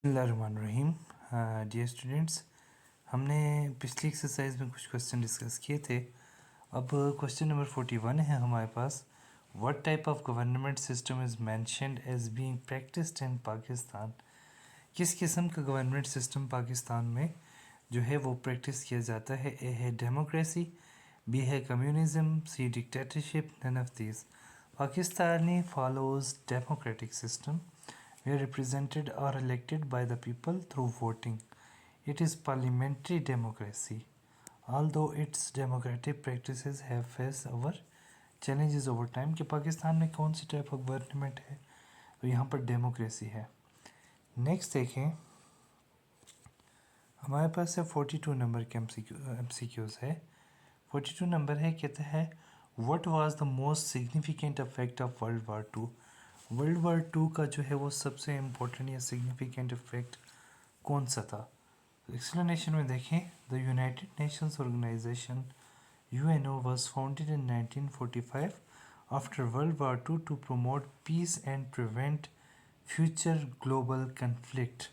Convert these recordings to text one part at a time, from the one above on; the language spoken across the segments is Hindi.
बिस्मिल्लाहिर्रहमानिर्रहीम। डियर स्टूडेंट्स, हमने पिछली एक्सरसाइज में कुछ क्वेश्चन डिस्कस किए थे। अब क्वेश्चन नंबर 41 है हमारे पास। What type of government system is mentioned as being practised in Pakistan. किस किस्म का गवर्नमेंट सिस्टम पाकिस्तान में जो है वो प्रैक्टिस किया जाता है। ए है डेमोक्रेसी, बी है communism, C dictatorship, none of these. Pakistani follows democratic system were represented or elected by the people through voting. It is parliamentary democracy, although its democratic practices have faced our challenges over time। कि पाकिस्तान में कौन सी टाइप ऑफ गवर्नमेंट है, तो यहाँ पर डेमोक्रेसी है। नेक्स्ट देखें, हमारे पास है 42 नंबर के MCQs है। 42 नंबर है, कहता है what was the most significant effect of world war two. World war two का जो है वो सबसे इम्पोर्टेंट या सिग्निफिकेंट इफेक्ट कौन सा था। एक्सप्लेनेशन में देखें, the United Nations organization UNO was founded in 1945 after World War II to promote peace and prevent future global conflict.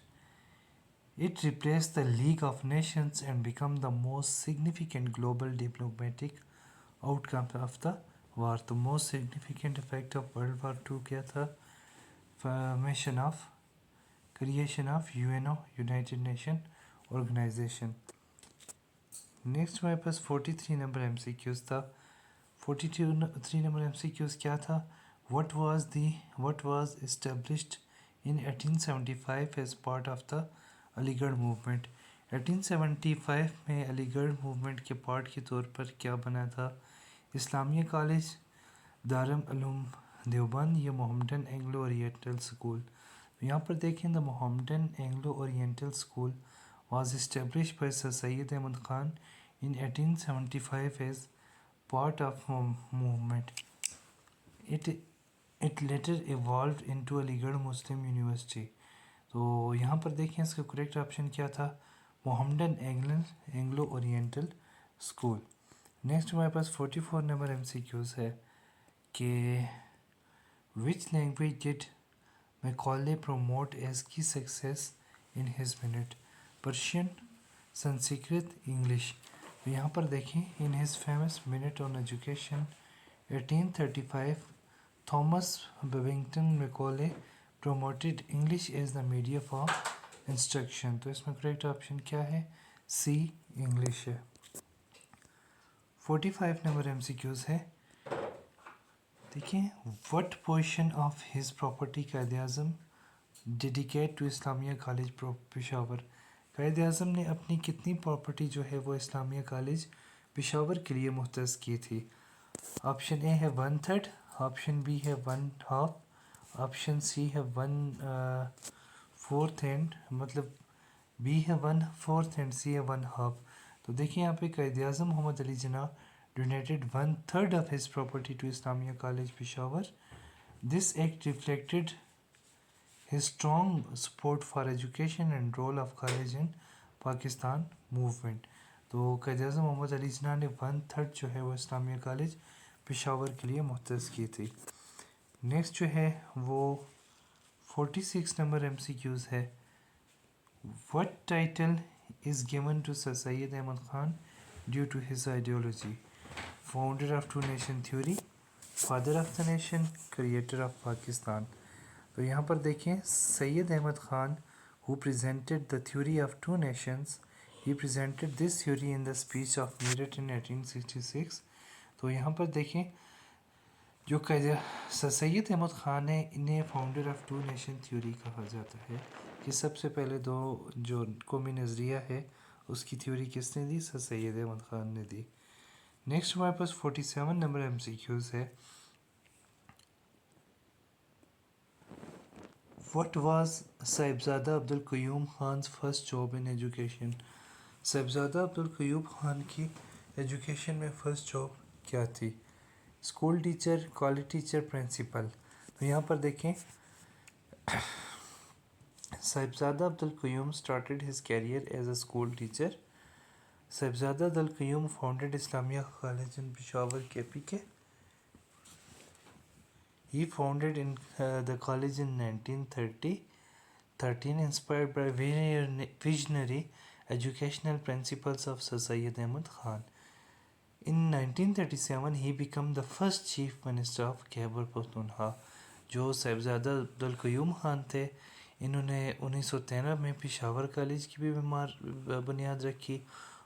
It replaced the League of Nations and became the most significant global diplomatic outcome of the war। The most significant effect of World War II क्या था? Formation of creation of UNO United Nation Organization। Next हमारे पास 43 नंबर MCQs था। 43 नंबर MCQs क्या था? What was established in 1875 as part of the Aligarh movement. 1875 में अलीगढ़ मूवमेंट के पार्ट के तौर पर क्या बना था? इस्लामिया कॉलेज, दारुल उलूम देवबंद या मोहम्मदन एंग्लो ओरिएंटल स्कूल। यहाँ पर देखें, the Mohammedan Anglo oriental school was established by Sir Syed Ahmad Khan in 1875 as part of movement. It later evolved into Aligarh Muslim university. तो यहाँ पर देखें, इसका करेक्ट ऑप्शन क्या था? Mohammedan Anglo oriental school. Next हमारे पास 44 नंबर MCQs है कि which language did Macaulay promote as key success in his minute। Persian, Sanskrit, English. तो यहाँ पर देखें, in his famous minute on education 1835 Thomas Babington Macaulay promoted English as the media for instruction। तो इसमें करेक्ट ऑप्शन क्या है? सी, इंग्लिश है। 45 नंबर MCQs है। देखिए, what portion of his property Quaid-e-Azam dedicate to Islamia college Peshawar. Quaid-e-Azam ने अपनी कितनी प्रॉपर्टी जो है वो इस्लामिया कॉलेज पेशावर के लिए मुख्तस की थी? ऑप्शन ए है 1/3, ऑप्शन बी है 1/2, ऑप्शन सी है 1/4 एंड मतलब बी है 1/4 एंड सी है 1/2। तो देखिए यहाँ पे Quaid-e-Azam Mohammad Ali Jinnah donated 1/3 of his property to Islamia College Peshawar। This act reflected his strong support for education and role of college in Pakistan movement। तो कायद-ए-आज़म मोहम्मद अली जिन्ना ने 1/3 जो है वो इस्लामिया कॉलेज पेशावर के लिए मुख्तस की थी। नेक्स्ट जो है वो 46 नंबर MCQs है। What title is given to Sir Syed Ahmad Khan due to his ideology? Founder of Two Nation Theory, Father of the Nation, Creator of Pakistan। तो यहाँ पर देखें, Syed Ahmad Khan who presented the theory of two nations, he presented this theory in the speech of Meerut in 1866। तो यहाँ पर देखें, जो सर सैयद अहमद ख़ान है, इन्हें founder of two nation theory कहा जाता है कि सबसे पहले दो जो कौमी नज़रिया है उसकी थ्योरी किसने दी? सर सैयद अहमद ख़ान ने दी। नेक्स्ट हमारे पास 47 नंबर MCQs है। What was Sahibzada Abdul Qayyum Khan's first job in education. Sahibzada Abdul Qayyum Khan की एजुकेशन में फ़र्स्ट जॉब क्या थी? School teacher, college teacher, principal. तो यहाँ पर देखें, Sahibzada Abdul Qayyum started his career as a school teacher। Sahibzada Abdul Qayyum founded Islamia College in Peshawar KPK। He founded in the college in 1930। 13 inspired by visionary educational principles of Sir Syed Ahmad Khan. In 1937 he became the first chief minister of Khyber Pakhtunkhwa. जो साहिबजादा अब्दुल क़य्यूम खान थे, इन्होंने 1913 में पेशावर कॉलेज की भी बुनियाद रखी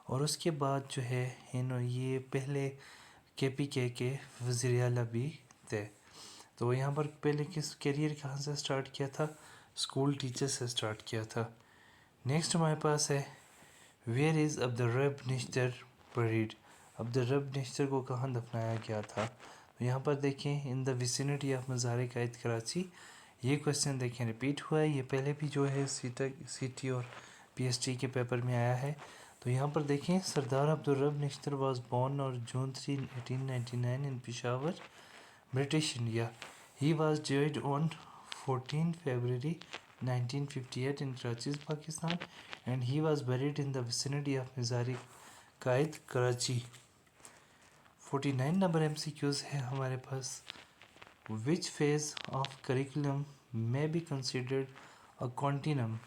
और उसके बाद जो है ये पहले KPK के वज़ीर आला भी थे। तो यहाँ पर पहले किस करियर कहाँ से स्टार्ट किया था, स्कूल टीचर से स्टार्ट किया था। नेक्स्ट हमारे पास है where is Abdul Rab Nishtar buried. Abdul Rab Nishtar को कहाँ दफनाया गया था, तो यहाँ पर देखें इन द विसिनिटी ऑफ मज़ार कायद कराची। ये क्वेश्चन देखें रिपीट हुआ है, ये पहले भी जो है CT और PST के पेपर में आया है। तो यहाँ पर देखें Sardar Abdul Rab Nishtar was born on June 3, 1899 in Peshawar, British India. He was died on 14 February 1958 in Karachi, Pakistan, and he was buried in the vicinity of Mizari Qaid, Karachi. 49 number MCQs है हमारे पास। Which phase of curriculum may be considered a continuum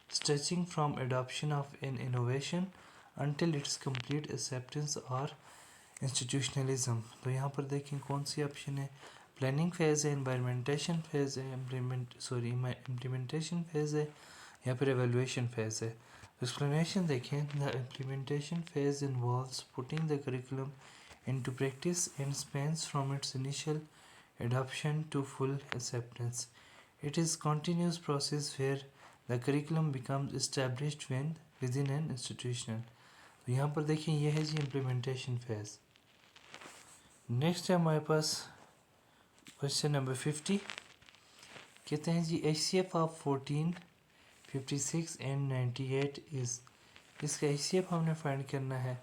stretching from adoption of an innovation until its complete acceptance or institutionalism? तो यहाँ पर देखें कौन सी ऑप्शन है। प्लानिंग फेज़ है, इम्प्लीमेंटेशन फेज़ है, इम्प्लीमेंटेशन फेज़ है या फिर एवेलुएशन फेज़ है। एक्सप्लेनेशन देखें, the implementation phase involves putting the curriculum into practice and spans from its initial adoption to full acceptance. It is a continuous process where the curriculum becomes established when within an institution. तो यहाँ पर देखें यह है जी इम्प्लीमेंटेशन फेज़। नेक्स्ट है हमारे पास क्वेश्चन नंबर 50। कहते हैं जी HCF ऑफ 14, 56 एंड 98 इज़। इसका HCF हमने फाइंड करना है।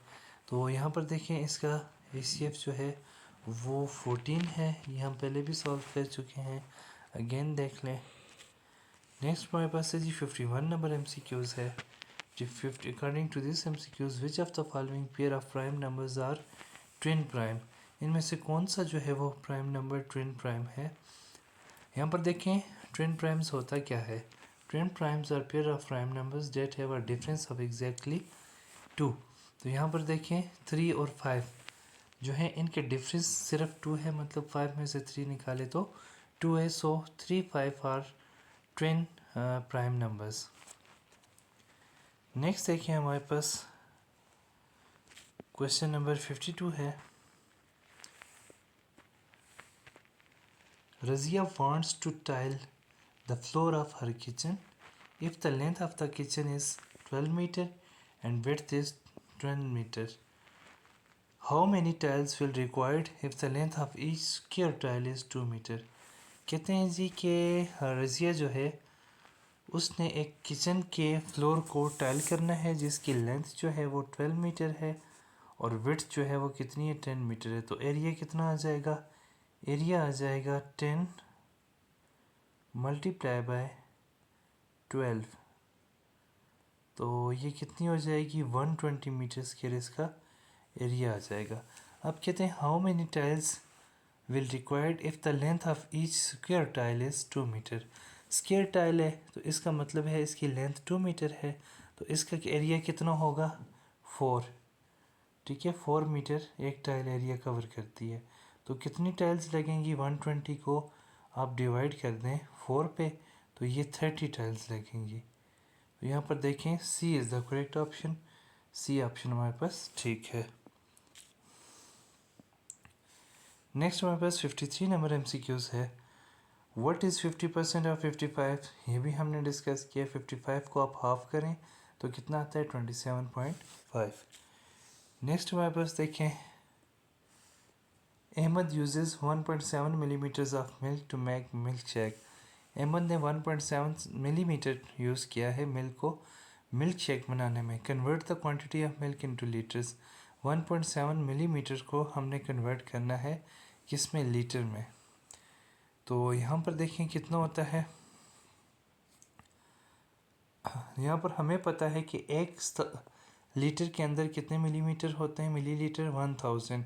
तो यहाँ पर देखें इसका HCF जो है वो 14 है, ये हम पहले भी सॉल्व कर चुके हैं, अगेन देख लें। नेक्स्ट हमारे पास है जी 51 नंबर MCQs है। According to this MCQs which of the following pair of prime numbers are twin prime. इनमें से कौन सा जो है वो प्राइम नंबर ट्विन प्राइम है। यहाँ पर देखें ट्विन प्राइम्स होता क्या है। Twin primes are pair of prime numbers that have a difference of exactly 2। तो यहाँ पर देखें 3 और 5 जो है इनके डिफरेंस सिर्फ 2 है, मतलब 5 में से 3 निकाले तो 2 है। So 3, 5 are twin prime numbers. Next देखिए हमारे पास क्वेश्चन नंबर 52 है। Razia wants to tile the floor of her kitchen if the length of the kitchen is 12 metre and width is 12 metre. How many tiles will required if the length of each square tile is 2 metre. कहते हैं जी कि रज़िया जो है उसने एक किचन के फ्लोर को टाइल करना है जिसकी लेंथ जो है वो 12 मीटर है और विड्थ जो है वो कितनी है 10 मीटर है। तो एरिया कितना आ जाएगा, एरिया आ जाएगा 10 मल्टीप्लाई बाय 12। तो ये कितनी हो जाएगी 120 मीटर स्क्वायर इसका एरिया आ जाएगा। अब कहते हैं how many tiles will required if the length of each square tile is 2 metre. Square tile है तो इसका मतलब है इसकी लेंथ 2 मीटर है, तो इसका एरिया कितना होगा 4। ठीक है, 4 मीटर एक टाइल एरिया कवर करती है। तो कितनी टाइल्स लगेंगी, 120 को आप डिवाइड कर दें 4 पे तो ये 30 टाइल्स लगेंगी। तो यहाँ पर देखें C is the correct option, C option हमारे पास ठीक है। नेक्स्ट हमारे पास 53 नंबर MCQs है। व्हाट इज़ 50% ऑफ 55, ये भी हमने डिस्कस किया। 55 को आप हाफ करें तो कितना आता है 27.5। नेक्स्ट हमारे पास देखें Ahmad uses 1.7 millimetres of milk to make milk shake. Ahmad ने 1.7 मिलीमीटर यूज़ किया है मिल्क को मिल्क शेक बनाने में। Convert the quantity of milk into litres. 1.7 millimetre को हमने कन्वर्ट करना है किस में, लीटर में। तो यहाँ पर देखें कितना होता है, यहाँ पर हमें पता है कि एक लीटर के अंदर कितने मिलीमीटर होते हैं, मिलीलीटर 1000।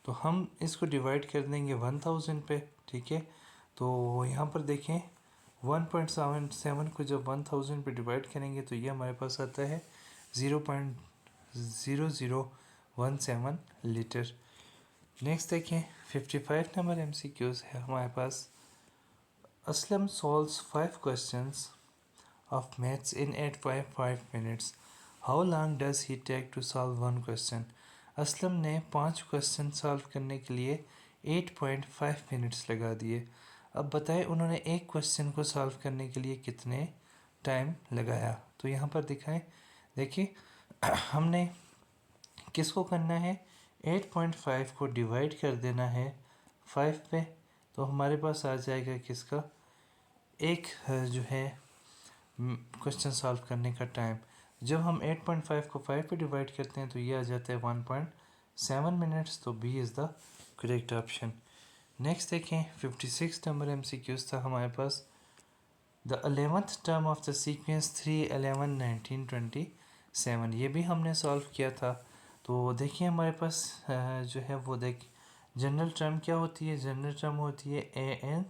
तो हम इसको डिवाइड कर देंगे 1000 पे। ठीक है, तो यहाँ पर देखें 1.77 को जब 1000 पे डिवाइड करेंगे तो ये हमारे पास आता है 0.0017 लीटर। नेक्स्ट देखें 55 नंबर MCQs है हमारे पास। असलम solves 5 questions of maths in 8.5 minutes. How long does he take to solve one question? Aslam ने 5 क्वेश्चन सॉल्व करने के लिए 8.5 मिनट्स लगा दिए। अब बताएं उन्होंने एक क्वेश्चन को सॉल्व करने के लिए कितने टाइम लगाया। तो यहाँ पर दिखाएं, देखिए हमने किसको करना है, 8.5 को डिवाइड कर देना है 5 पे, तो हमारे पास आ जाएगा किसका, एक जो है क्वेश्चन सॉल्व करने का टाइम। जब हम 8.5 को 5 पे डिवाइड करते हैं तो ये आ जाता है 1.7 मिनट्स। तो B is the correct option. Next देखें 56 नंबर MCQs था हमारे पास। The 11th term of the sequence 3 11 19 27, ये भी हमने सॉल्व किया था। तो देखिए हमारे पास जो है वो जनरल टर्म क्या होती है, जनरल टर्म होती है AN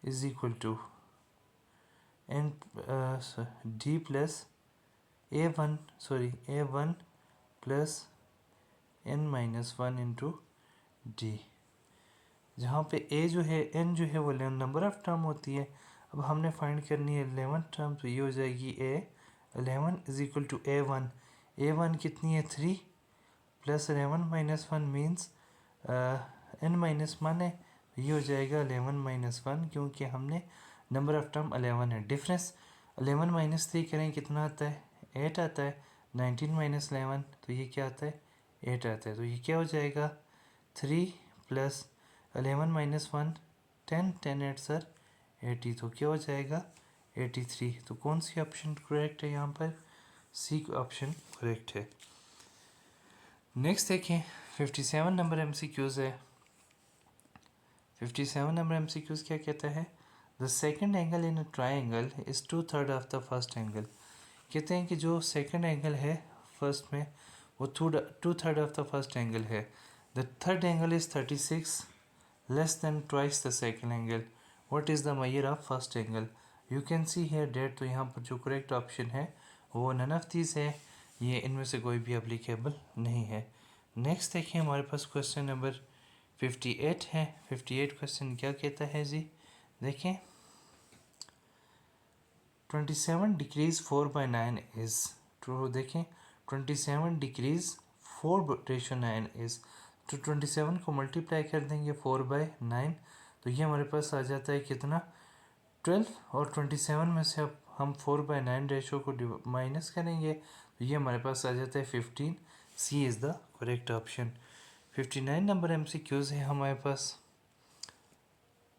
is equal to n d plus A1 plus n-1 into d, जहाँ पे A जो है n जो है वो नंबर ऑफ टर्म होती है। अब हमने फाइंड करनी है 11 टर्म, तो ये हो जाएगी A11 is equal to A1 कितनी है 3 प्लस 11-1 मीन्स n-1 है, ये हो जाएगा 11-1 क्योंकि हमने नंबर ऑफ टर्म 11 है। डिफरेंस 11-3 करें कितना आता है, 8 आता है। 19-11 तो ये क्या आता है, 8 आता है। तो ये क्या हो जाएगा 3 प्लस 11-1 10 8 सर 80, तो क्या हो जाएगा 83। तो कौन सी ऑप्शन करेक्ट है यहाँ पर, सी ऑप्शन करेक्ट है। नेक्स्ट देखें 57 नंबर MCQs है। 57 नंबर MCQs क्या कहता है, the second angle in a triangle is 2/3 of the first angle. कहते हैं कि जो सेकेंड एंगल है फर्स्ट में वो 2/3 ऑफ द फर्स्ट एंगल है। The third angle is 36 less than twice the second angle. What is the measure of first angle. You can see here that, तो यहाँ पर जो करेक्ट ऑप्शन है वो नन ऑफ दीज है, ये इनमें से कोई भी एप्लीकेबल नहीं है। नेक्स्ट देखिए हमारे पास क्वेश्चन नंबर 58 है। 58 क्वेश्चन क्या कहता है जी, देखें 27 डिक्रीज 4/9 इज़, तो देखें 27 डिक्रीज 4/9 इज़, तो 27 को मल्टीप्लाई कर देंगे 4/9, तो ये हमारे पास आ जाता है कितना 12, और 27 में से अब हम 4/9 रेशो को माइनस करेंगे तो ये हमारे पास आ जाता है 15। C is the correct option. 59 नंबर MCQs है हमारे पास।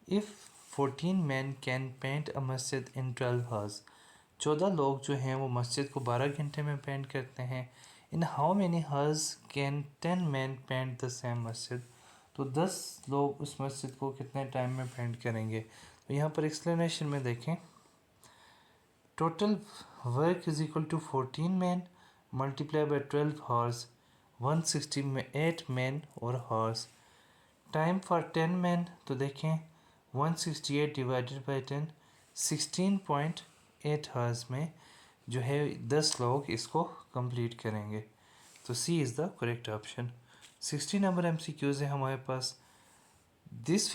If 14 men can paint a masjid in 12 hours, 14 लोग जो हैं वो मस्जिद को 12 घंटे में पेंट करते हैं। In how many hours can 10 man paint the same मस्जिद, तो 10 लोग उस मस्जिद को कितने टाइम में पेंट करेंगे। तो यहाँ पर एक्सप्लेनेशन में देखें, total work is equal to 14 man multiply by 12 hours, 168 man और आवर्स। टाइम फॉर 10 मैन, तो देखें 168 डिवाइडेड बाई 10, 16.8 आवर्स में जो है 10 लोग इसको कंप्लीट करेंगे। तो C is the correct option. 60 नंबर MCQs है हमारे पास। This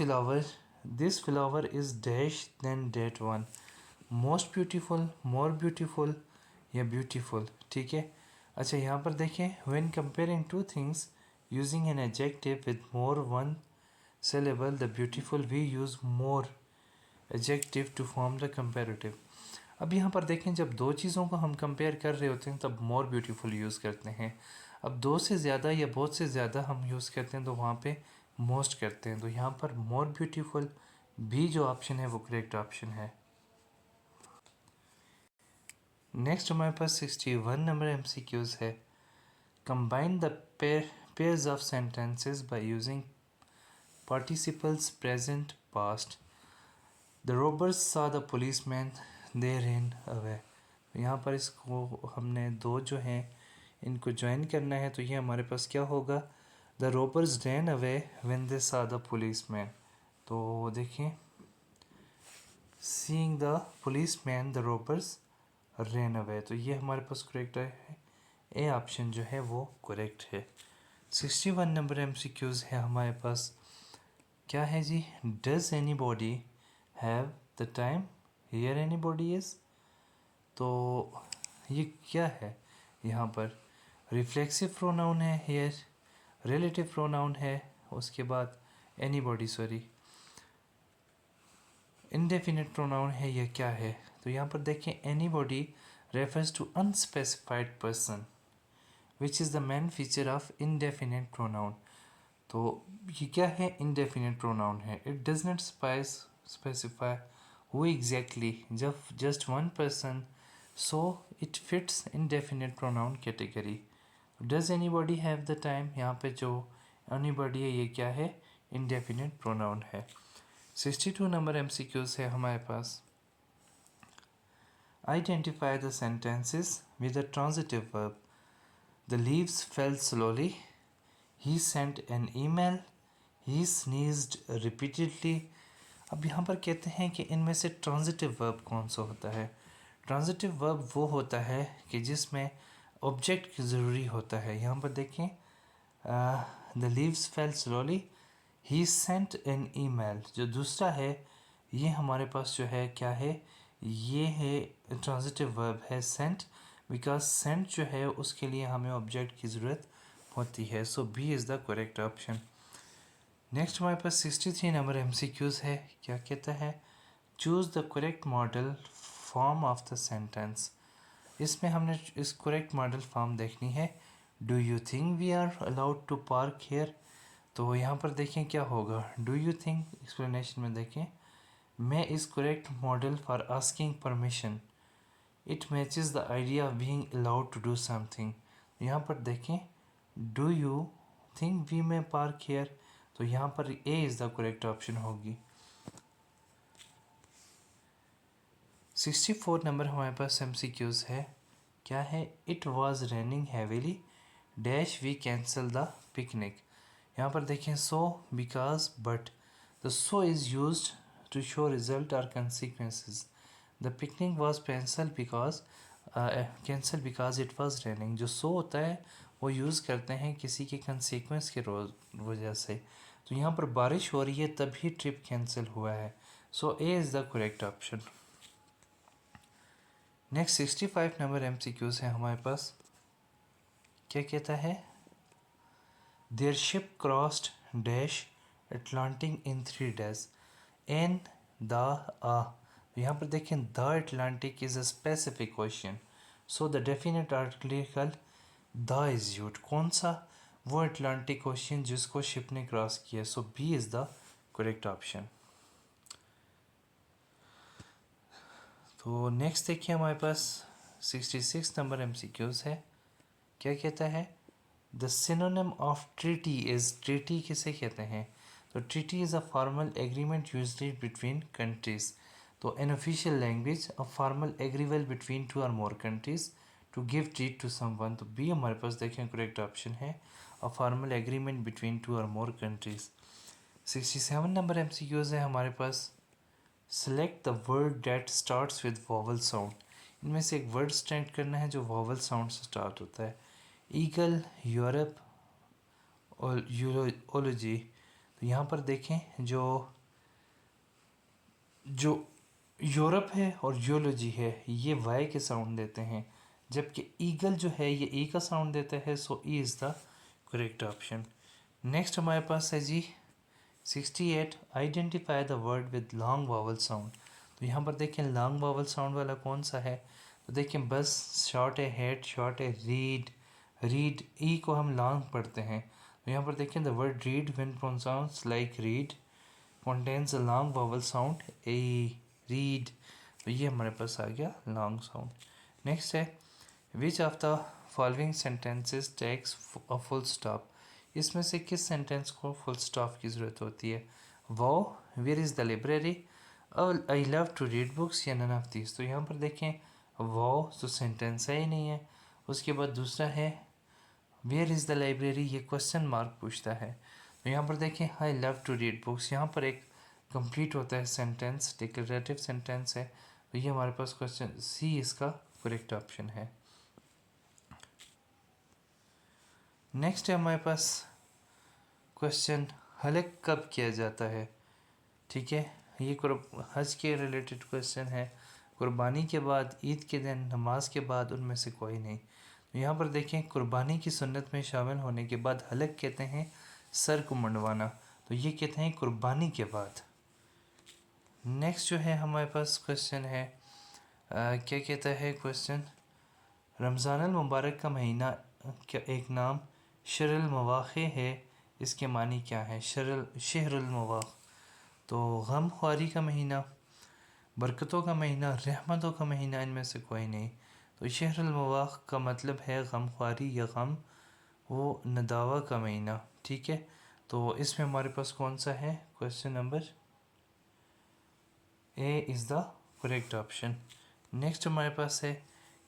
flower is dash then that one, most beautiful, more beautiful या ब्यूटीफुल, ठीक है। अच्छा यहाँ पर देखें, when comparing two things using an adjective with more one syllable the beautiful we use more adjective to form the comparative। अब यहाँ पर देखें, जब दो चीज़ों को हम कंपेयर कर रहे होते हैं तब मोर ब्यूटीफुल यूज़ करते हैं। अब दो से ज़्यादा या बहुत से ज़्यादा हम यूज़ करते हैं तो वहाँ पे मोस्ट करते हैं। तो यहाँ पर मोर ब्यूटीफुल भी जो ऑप्शन है वो करेक्ट ऑप्शन है। नेक्स्ट हमारे पास 61 नंबर MCQs है। Combine the pairs of sentences by using participles present past। the robbers saw the policeman, they ran away। यहाँ पर इसको हमने दो जो हैं इनको ज्वाइन करना है, तो ये हमारे पास क्या होगा, the robbers ran away when they saw the policeman। तो देखें seeing the police man the robbers run away. तो ये हमारे पास करेक्ट है, ए ऑप्शन जो है वो करेक्ट है। 61 नंबर MCQs है हमारे पास। क्या है जी? Does anybody have the time here anybody is. तो ये क्या है? यहाँ पर रिफ्लेक्सिव प्रोनाउन है हियर, रिलेटिव प्रोनाउन है, उसके बाद anybody, sorry, indefinite pronoun है, यह क्या है? तो यहाँ पर देखें, anybody refers to unspecified person which is the main feature of indefinite pronoun. तो ये क्या है? इंडेफिनिट प्रोनाउन है। It does not specify who exactly, जब just one person, so it fits indefinite pronoun category. Does anybody have the time, यहाँ पे जो एनी बॉडी है ये क्या है? इंडेफिनिट प्रोनाउन है। 62 नंबर MCQs है हमारे पास। Identify the sentences with a transitive verb. The leaves fell slowly. He sent an email. He sneezed repeatedly. अब यहाँ पर कहते हैं कि इनमें से ट्रांजिटिव वर्ब कौन सा होता है? ट्रांजिटिव वर्ब वो होता है कि जिसमें ऑब्जेक्ट ज़रूरी होता है। यहाँ पर देखें, the leaves fell slowly, he sent an email. जो दूसरा है ये हमारे पास जो है क्या है? ये है ट्रांजिटिव वर्ब है सेंट, बिकॉज सेंट जो है उसके लिए हमें ऑब्जेक्ट की ज़रूरत होती है। So B is the correct option. Next हमारे पास 63 नंबर MCQs है। क्या कहता है? Choose the correct model form of the sentence. इसमें हमने इस करेक्ट मॉडल फॉर्म देखनी है। Do you think we are allowed to park here. तो यहाँ पर देखें क्या होगा। डू यू थिंक एक्सप्लेनेशन में देखें, मैं इस correct model for asking permission, it matches the idea of being allowed to do something. यहाँ पर देखें, do you think we may park here, तो यहाँ पर A is the correct option होगी। 64 नंबर हमारे पास MCQs है। क्या है? It was raining heavily dash we cancel the picnic. यहाँ पर देखें, so, because, but. The so is use to show result और consequences. The picnic was cancel because it was raining. जो सो होता है वो यूज़ करते हैं किसी के कंसिक्वेंस के वजह से। तो यहाँ पर बारिश हो रही है तभी ट्रिप कैंसिल हुआ है। So A is the correct option. Next 65 number MCQs है हमारे पास। क्या कहता है? There ship crossed dash Atlantic in 3 days an the आ। यहाँ पर देखें, the Atlantic is a specific question, so the definite article the is used. कौन सा? वो अटलांटिक क्वेश्चन जिसको शिप ने क्रॉस किया। So B is the correct option. तो नेक्स्ट देखिए हमारे पास 66 नंबर MCQs है। क्या कहता है? The synonym of treaty is, treaty किसे कहते हैं? तो treaty is a formal agreement used between countries. तो an official language, a formal agreement between 2 और more countries to give treat to someone. तो बी हमारे पास देखें करेक्ट ऑप्शन है, अ फॉर्मल एग्रीमेंट बिटवीन 2 और मोर कंट्रीज। 67 नंबर MCQs है हमारे पास। Select the word that starts with vowel sound. इनमें से एक वर्ड स्टैंड करना है जो वॉवल साउंड से स्टार्ट होता है। ईगल, यूरोप और यूरोलॉजी। तो यहाँ पर देखें, जो जो यूरोप है और यूरोलॉजी है ये वाई के साउंड देते हैं, जबकि ईगल जो है ये ई का साउंड देता है। So E is the correct option. Next हमारे पास है जी 68, identify the word with long vowel sound. तो यहाँ पर देखें, लॉन्ग वावल साउंड वाला कौन सा है? तो देखें, बस शॉर्ट है, हेड शॉर्ट है, रीड, रीड ई को हम लॉन्ग पढ़ते हैं। तो यहाँ पर देखें, the word read when pronounced like read contains a long vowel sound A, read. तो ये हमारे पास आ गया लॉन्ग साउंड। नेक्स्ट है, which of the following sentences takes a full stop. इसमें से किस सेंटेंस को फुल स्टॉप की ज़रूरत होती है? वो, where is the library, I love to read books, या नन ऑफ दिस। तो यहाँ पर देखें, वो तो सेंटेंस है ही नहीं है। उसके बाद दूसरा है वेयर इज़ द लाइब्रेरी, ये क्वेश्चन मार्क पूछता है। तो यहाँ पर देखें, I love to read books, यहाँ पर एक कंप्लीट होता है सेंटेंस, डिक्लेरेटिव सेंटेंस है। तो ये हमारे पास क्वेश्चन सी इसका करेक्ट ऑप्शन है। नेक्स्ट है हमारे पास क्वेश्चन हलक कब किया जाता है। ठीक है, ये हज के रिलेटेड क्वेश्चन है। कुर्बानी के बाद, ईद के दिन, नमाज के बाद, उनमें से कोई नहीं। तो यहाँ पर देखें, कुर्बानी की सुन्नत में शामिल होने के बाद हलक कहते हैं सर को मुंडवाना, तो ये कहते हैं कुर्बानी के बाद। नेक्स्ट जो है हमारे पास क्वेश्चन है क्या कहता है क्वेश्चन, रमज़ान मुबारक का महीना क्या एक नाम शहरुल मवाक़ी है, इसके मानी क्या है। शहरुल मवाक़ तो गम ख्वारी का महीना, बरकतों का महीना, रहमतों का महीना, इनमें से कोई नहीं। तो शहरुल मवाक़ का मतलब है गम ख्वारी या गम वो नदावा का महीना। ठीक है, तो इसमें हमारे पास कौन सा है, question number A is the correct option. Next हमारे पास है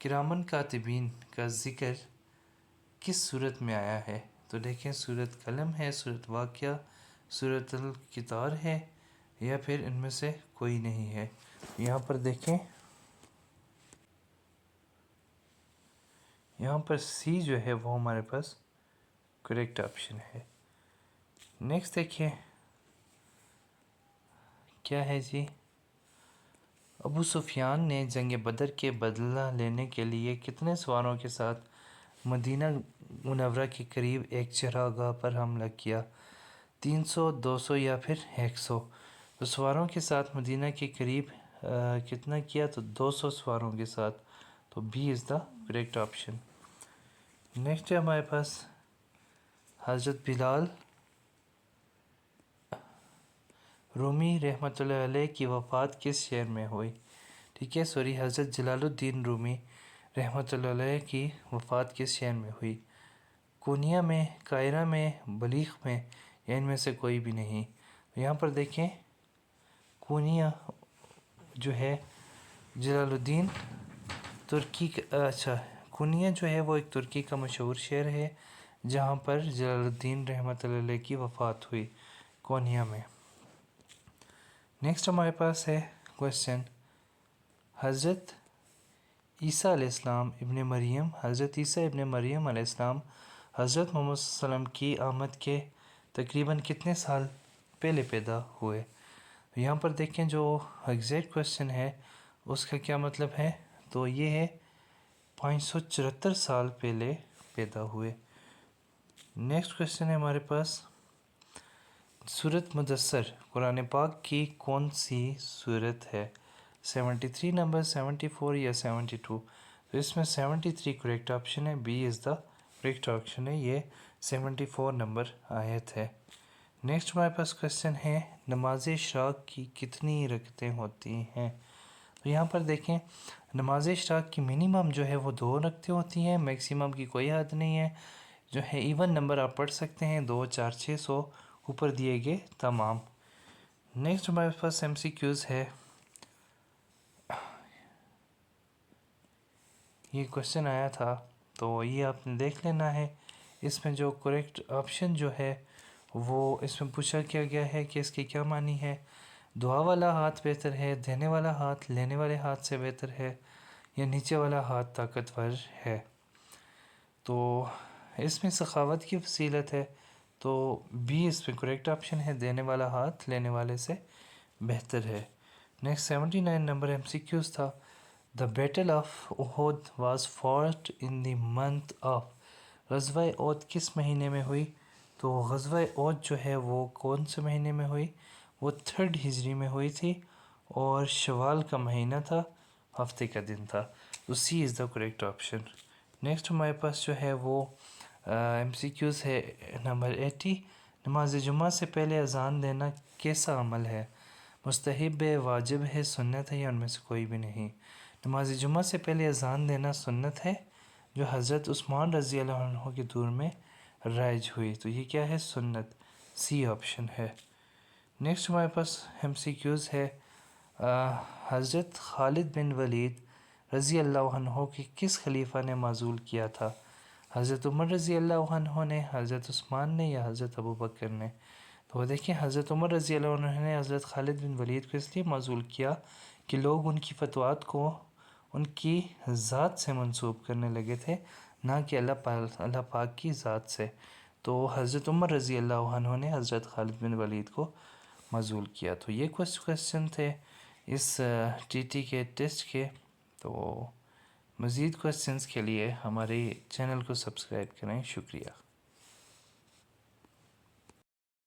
किरामन कातिबीन का ज़िक्र किस सूरत में आया है। तो देखें, सूरत कलम है, सूरत वाक़या, सूरत अल कितार है, या फिर इनमें से कोई नहीं है। यहाँ पर देखें, यहाँ पर सी जो है वो हमारे पास करेक्ट ऑप्शन है। नेक्स्ट देखिए क्या है जी, अबू सुफियान ने जंग बदर के बदला लेने के लिए कितने सवारों के साथ मदीना मुनव्वरा के करीब एक चरागाह पर हमला किया। 300, 200 या फिर 100। तो सवारों के साथ मदीना के करीब कितना किया, तो 200 सवारों के साथ। तो B is the correct option. Next है हमारे पास हज़रत बिलाल रूमी रहमतुल्लाह अलैह की वफ़ात किस शहर में हुई। ठीक है, सॉरी, हज़रत जलालुद्दीन रूमी रहमतुल्लाह अलैह की वफ़ात किस शहर में हुई। कोनिया में, कायरा में, बलीग में, या इनमें से कोई भी नहीं। यहाँ पर देखें, कोनिया जो है जलालुद्दीन तुर्की अच्छा, कोनिया जो है वो एक तुर्की का मशहूर शहर है जहाँ पर जलालुद्दीन रहमतुल्लाह अलैह की वफ़ात हुई, कोनिया में। नेक्स्ट हमारे पास है क्वेश्चन, हज़रत ईसा अलैहिस्सलाम इब्ने मरियम, हज़रत ईसा इब्ने मरियम अलैहिस्सलाम हज़रत मोहम्मद सल्लल्लाहु अलैहि वसल्लम की आमद के तकरीबन कितने साल पहले पैदा हुए। तो यहाँ पर देखें, जो एग्जैक्ट क्वेश्चन है उसका क्या मतलब है, तो ये है 574 साल पहले पैदा हुए। नेक्स्ट क्वेश्चन है हमारे पास, सूरत मुदस्सर कुरान पाक की कौन सी सूरत है। 73 नंबर, 74 या 72। तो इसमें 73 करेक्ट ऑप्शन है, B is the correct option है, ये 74 नंबर आयत है। नेक्स्ट हमारे पास क्वेश्चन है, नमाज इशराक की कितनी रकतें होती हैं। तो यहाँ पर देखें, नमाज इशराक की मिनिमम जो है वो 2 रकतें होती हैं, मैक्सिमम की कोई हद नहीं है। जो है इवन नंबर आप पढ़ सकते हैं, 2, 4, 600 ऊपर दिए गए तमाम। नेक्स्ट हमारे पास MCQs है, ये क्वेश्चन आया था तो ये आपने देख लेना है। इसमें जो करेक्ट ऑप्शन जो है वो इसमें पूछा किया गया है कि इसकी क्या मानी है। दुआ वाला हाथ बेहतर है, देने वाला हाथ लेने वाले हाथ से बेहतर है, या नीचे वाला हाथ ताकतवर है। तो इसमें सखावत की फसीलत है, तो बी इसमें करेक्ट ऑप्शन है, देने वाला हाथ लेने वाले से बेहतर है। नेक्स्ट 79 नंबर MCQs था, the battle of Uhud was fought in the month of. ग़ज़वा ओहद किस महीने में हुई। तो ग़ज़वा ओहद जो है वो कौन से महीने में हुई, वो 3rd हिजरी में हुई थी, और शवाल का महीना था, हफ्ते का दिन था। तो C is the correct option. Next हमारे पास जो है वो MCQs है नंबर 80, नमाज जुमा से पहले अज़ान देना कैसा अमल है। मुस्तहिब है, वाजिब है, सुन्नत है, या उनमें से कोई भी नहीं। नमाज जुमा से पहले अज़ान देना सुन्नत है, जो हज़रत उस्मान रज़ी अल्लाह अन्हु के दौर में राइज हुई। तो ये क्या है, सुन्नत, सी ऑप्शन है। नेक्स्ट हमारे पास MCQs है, हज़रत खालिद बिन वलीद रज़ी अल्लाह अन्हु के किस खलीफा ने माज़ूल किया था। हज़रत उमर रज़ी अल्लाह अन्हु ने, हज़रत उस्मान ने, या हज़रत अबू बकर ने। तो देखिए हज़रत उमर रज़ी अल्लाह अन्हु ने हज़रत खालिद बिन वलीद को इसलिए माज़ूल किया कि लोग उनकी फतवात को उनकी ज़ात से मंसूब करने लगे थे, ना कि अल्लाह पाक की ज़ात से। तो हज़रत उमर रज़ी अल्लाह अन्हु ने हज़रत खालिद बिन वलीद को माज़ूल किया। तो ये क्वेश्चन थे इस टीटी के टेस्ट के। तो मज़ीद क्वेश्चंस के लिए हमारे चैनल को सब्सक्राइब करें। शुक्रिया।